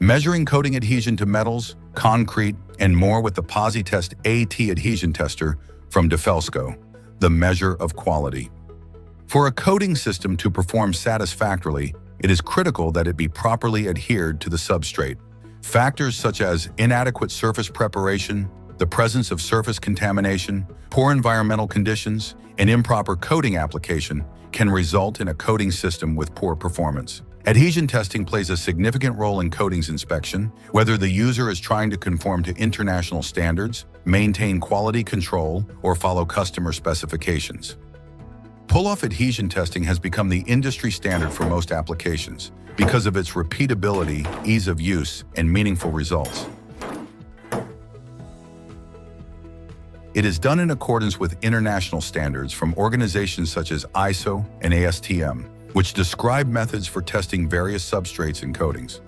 Measuring coating adhesion to metals, concrete, and more with the PosiTest AT adhesion tester from Defelsco, the measure of quality. For a coating system to perform satisfactorily, it is critical that it be properly adhered to the substrate. Factors such as inadequate surface preparation, the presence of surface contamination, poor environmental conditions, and improper coating application can result in a coating system with poor performance. Adhesion testing plays a significant role in coatings inspection, whether the user is trying to conform to international standards, maintain quality control, or follow customer specifications. Pull-off adhesion testing has become the industry standard for most applications because of its repeatability, ease of use, and meaningful results. It is done in accordance with international standards from organizations such as ISO and ASTM, which describe methods for testing various substrates and coatings.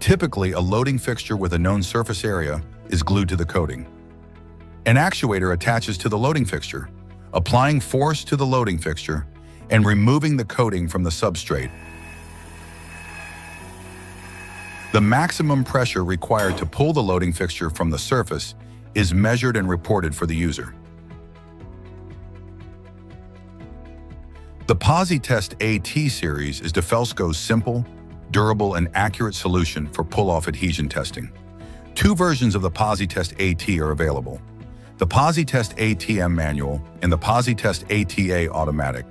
Typically, a loading fixture with a known surface area is glued to the coating. An actuator attaches to the loading fixture, applying force to the loading fixture and removing the coating from the substrate. The maximum pressure required to pull the loading fixture from the surface is measured and reported for the user. The PosiTest AT series is Defelsco's simple, durable, and accurate solution for pull-off adhesion testing. Two versions of the PosiTest AT are available: the PosiTest ATM manual and the PosiTest ATA automatic.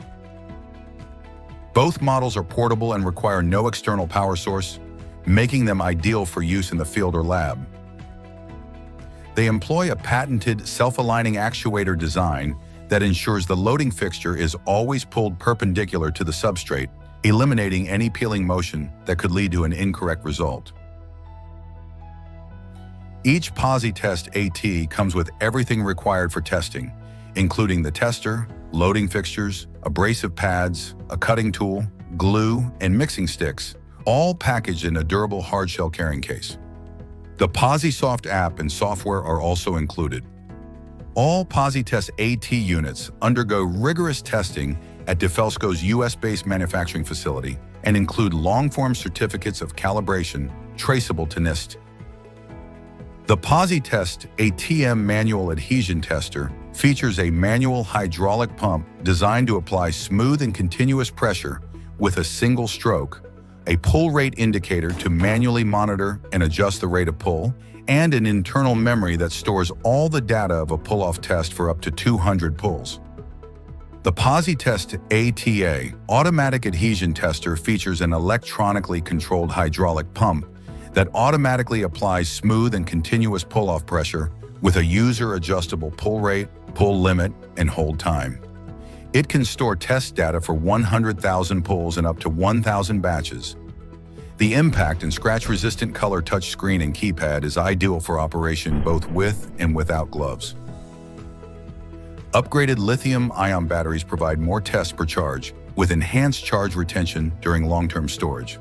Both models are portable and require no external power source, making them ideal for use in the field or lab. They employ a patented self-aligning actuator design that ensures the loading fixture is always pulled perpendicular to the substrate, eliminating any peeling motion that could lead to an incorrect result. Each PosiTest AT comes with everything required for testing, including the tester, loading fixtures, abrasive pads, a cutting tool, glue, and mixing sticks, all packaged in a durable hardshell carrying case. The PosiSoft app and software are also included. All PosiTest AT units undergo rigorous testing at Defelsco's US-based manufacturing facility and include long-form certificates of calibration traceable to NIST. The PosiTest ATM manual adhesion tester features a manual hydraulic pump designed to apply smooth and continuous pressure with a single stroke, a pull rate indicator to manually monitor and adjust the rate of pull, and an internal memory that stores all the data of a pull-off test for up to 200 pulls. The PosiTest ATA automatic adhesion tester features an electronically controlled hydraulic pump that automatically applies smooth and continuous pull-off pressure with a user-adjustable pull rate, pull limit, and hold time. It can store test data for 100,000 pulls and up to 1,000 batches. The impact and scratch-resistant color touchscreen and keypad is ideal for operation both with and without gloves. Upgraded lithium-ion batteries provide more tests per charge, with enhanced charge retention during long-term storage.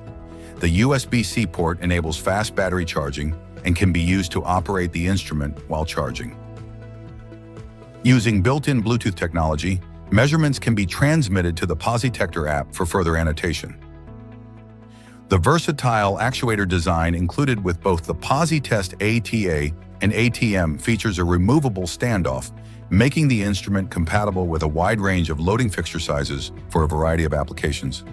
The USB-C port enables fast battery charging and can be used to operate the instrument while charging. Using built-in Bluetooth technology, measurements can be transmitted to the PosiTector app for further annotation. The versatile actuator design included with both the PosiTest ATA and ATM features a removable standoff, making the instrument compatible with a wide range of loading fixture sizes for a variety of applications.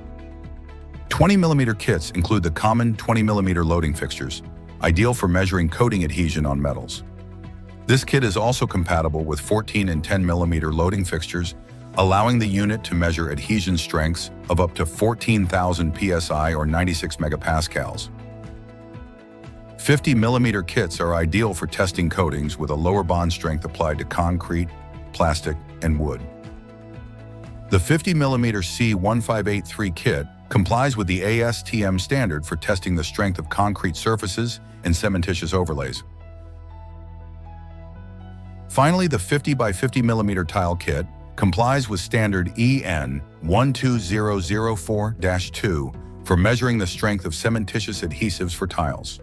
20mm kits include the common 20mm loading fixtures, ideal for measuring coating adhesion on metals. This kit is also compatible with 14 and 10mm loading fixtures, allowing the unit to measure adhesion strengths of up to 14,000 psi or 96 megapascals. 50mm kits are ideal for testing coatings with a lower bond strength applied to concrete, plastic, and wood. The 50mm C1583 kit complies with the ASTM standard for testing the strength of concrete surfaces and cementitious overlays. Finally, the 50 by 50mm tile kit complies with standard EN 12004-2 for measuring the strength of cementitious adhesives for tiles.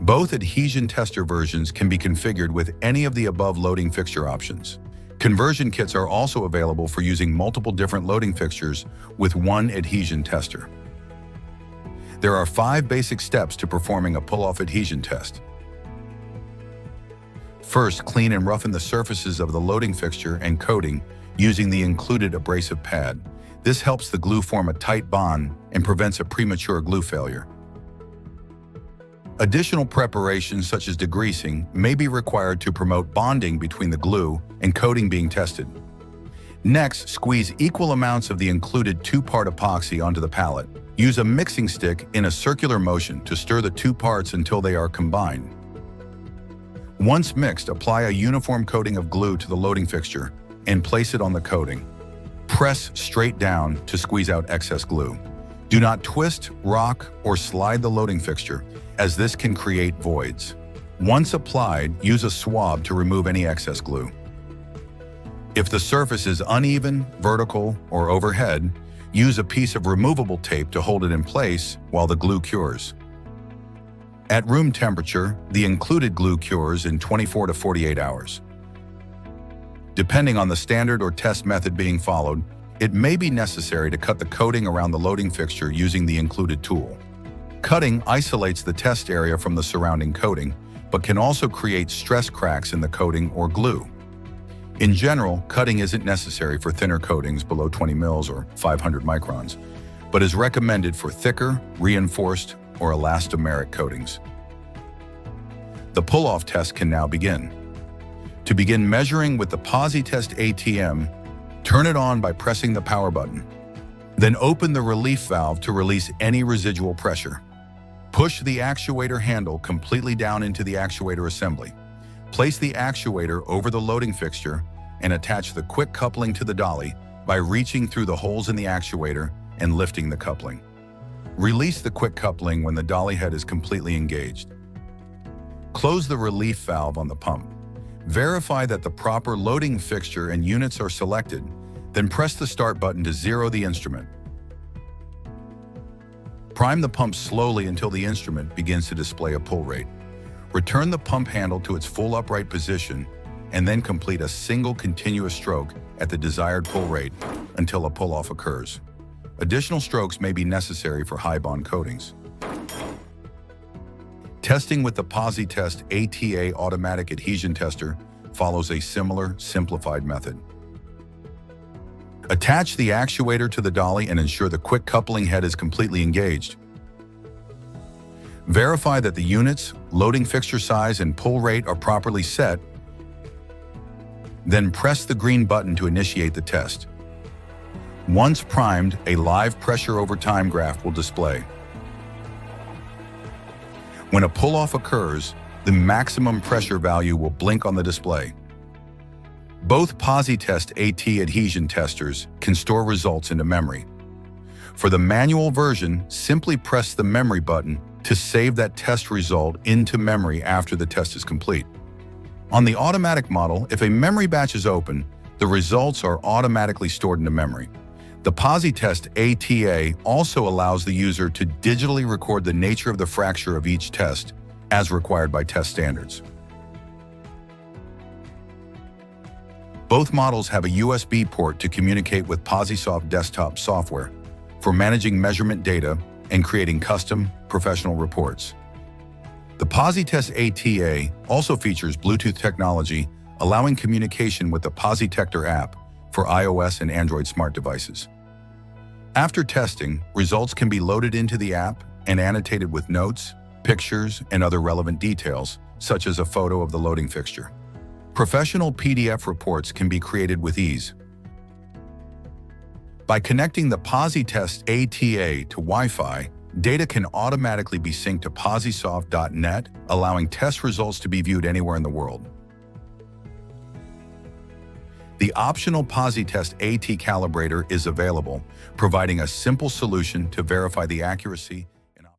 Both adhesion tester versions can be configured with any of the above loading fixture options. Conversion kits are also available for using multiple different loading fixtures with one adhesion tester. There are 5 basic steps to performing a pull-off adhesion test. First, clean and roughen the surfaces of the loading fixture and coating using the included abrasive pad. This helps the glue form a tight bond and prevents a premature glue failure. Additional preparations such as degreasing may be required to promote bonding between the glue and coating being tested. Next, squeeze equal amounts of the included 2-part epoxy onto the pallet. Use a mixing stick in a circular motion to stir the 2 parts until they are combined. Once mixed, apply a uniform coating of glue to the loading fixture and place it on the coating. Press straight down to squeeze out excess glue. Do not twist, rock, or slide the loading fixture, as this can create voids. Once applied, use a swab to remove any excess glue. If the surface is uneven, vertical, or overhead, use a piece of removable tape to hold it in place while the glue cures. At room temperature, the included glue cures in 24 to 48 hours. Depending on the standard or test method being followed, it may be necessary to cut the coating around the loading fixture using the included tool. Cutting isolates the test area from the surrounding coating, but can also create stress cracks in the coating or glue. In general, cutting isn't necessary for thinner coatings below 20 mils or 500 microns, but is recommended for thicker, reinforced, or elastomeric coatings. The pull-off test can now begin. To begin measuring with the PosiTest AT, turn it on by pressing the power button. Then open the relief valve to release any residual pressure. Push the actuator handle completely down into the actuator assembly. Place the actuator over the loading fixture and attach the quick coupling to the dolly by reaching through the holes in the actuator and lifting the coupling. Release the quick coupling when the dolly head is completely engaged. Close the relief valve on the pump. Verify that the proper loading fixture and units are selected, then press the start button to zero the instrument. Prime the pump slowly until the instrument begins to display a pull rate. Return the pump handle to its full upright position and then complete a single continuous stroke at the desired pull rate until a pull-off occurs. Additional strokes may be necessary for high bond coatings. Testing with the PosiTest AT automatic adhesion tester follows a similar, simplified method. Attach the actuator to the dolly and ensure the quick coupling head is completely engaged. Verify that the units, loading fixture size, and pull rate are properly set. Then press the green button to initiate the test. Once primed, a live pressure over time graph will display. When a pull-off occurs, the maximum pressure value will blink on the display. Both PosiTest AT adhesion testers can store results into memory. For the manual version, simply press the memory button to save that test result into memory after the test is complete. On the automatic model, if a memory batch is open, the results are automatically stored into memory. The PosiTest AT also allows the user to digitally record the nature of the fracture of each test, as required by test standards. Both models have a USB port to communicate with PosiSoft desktop software for managing measurement data and creating custom, professional reports. The PosiTest AT also features Bluetooth technology, allowing communication with the PosiTector app for iOS and Android smart devices. After testing, results can be loaded into the app and annotated with notes, pictures, and other relevant details, such as a photo of the loading fixture. Professional PDF reports can be created with ease. By connecting the PosiTest AT to Wi-Fi, data can automatically be synced to posisoft.net, allowing test results to be viewed anywhere in the world. The optional PosiTest AT calibrator is available, providing a simple solution to verify the accuracy